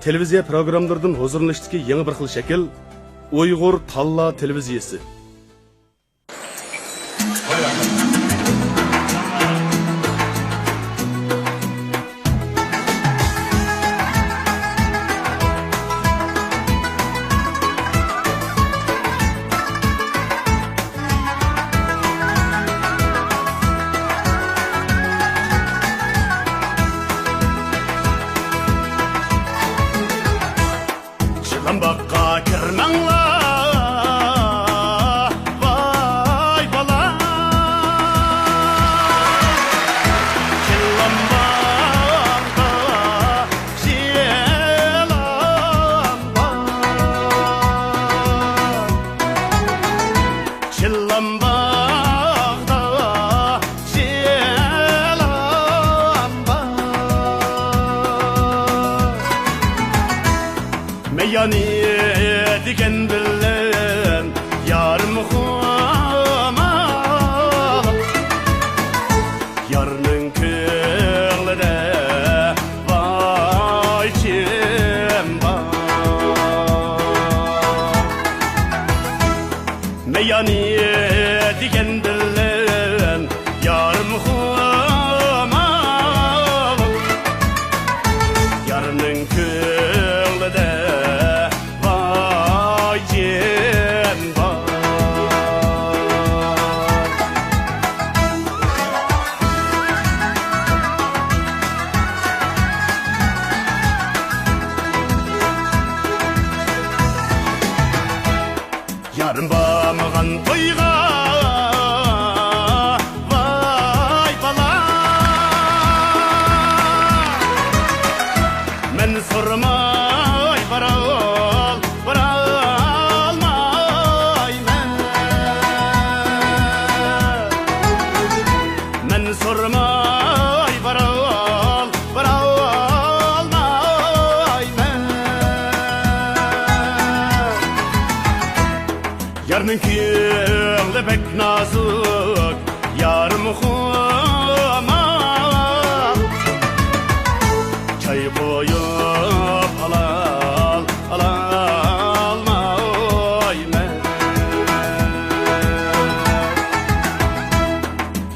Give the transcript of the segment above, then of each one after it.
televiziya programlarından huzurlanışdaki yeni bir xil şekil Uyghur Talla televiziyasi. Bakka kirmenla vay bala Çillambakta şilamba Çillambakta şilamba Meyani diken bilen yarım huma yarının köğlede vay çemba Meyani diken bilen yarım huma yarının köğlede yarın bağmağan toyga vay bala men sormay varalmay men sormay varalmay yarının köğlü pek nazık yarım huma çay koyup alalmay men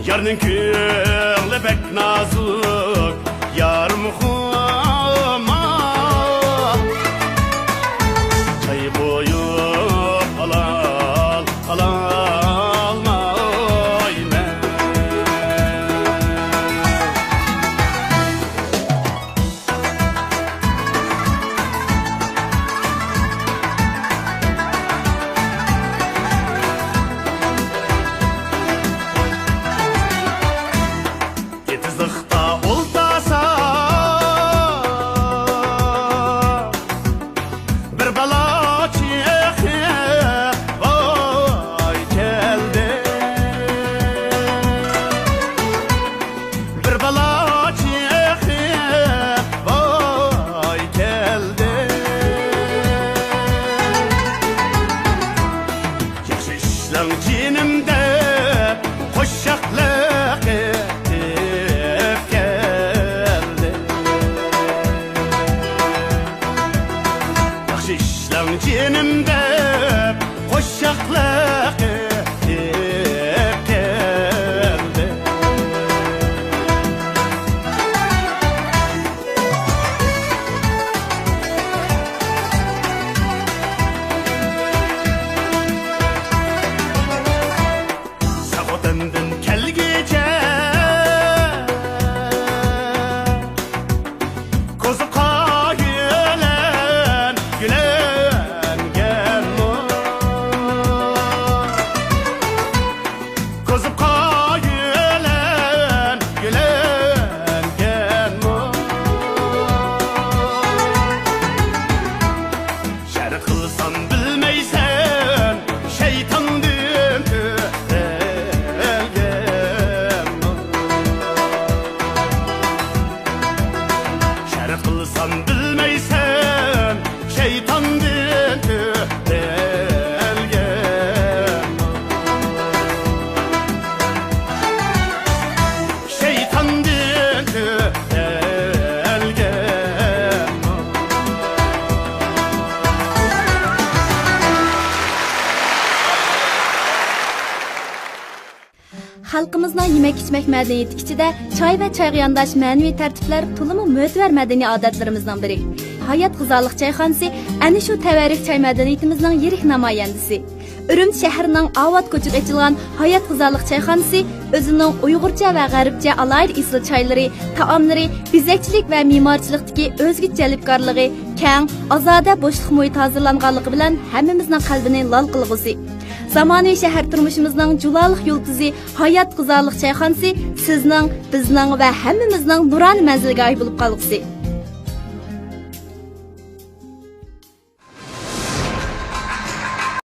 yarının köğlü pek nazık yarım huma çay koyup alalmay men Yetizlikta oltasa bir bala çehe vay geldi bir bala çehe vay geldi yaxşı işleң cinimde hoşşaklık etip geldi yaxşı işleң cinimde hoşşaklık etip geldi Sakotandan kelgece kozuqa gülen gelmo kozuqa gülen gelmo şerit kılsan bilmeysen şeytandır şerit kılsan bilmeysen şeytandır şeytandır xalqimizning yemək-içmək mədəniyyəti ichida çay və çayğa yondash ma'naviy tartiblar to'liq mo'tabar madaniy odatlarimizdan biri. Hayat g'izoliq choyxonasi ana shu tavarruk choy madaniyatimizning yirik namoyandasi. Urumchi shahrining Avod ko'chida ochilgan Hayat g'izoliq choyxonasi o'zining Uyg'urcha va G'arbcha alayda isl choylari, taomlari, bezakchilik va me'morchilikdagi o'zga jalbkorligi, keng, ozoda bo'shliq muhit hozirlanganligi bilan hammamizning qalbini lol qilg'usi. Zamoniy shahar turmushimizning juloliq yulduzi Hayat g'izoliq choyxonasi sizning, bizning va hammamizning nuroniy manzilgohi bo'lib qolg'usi.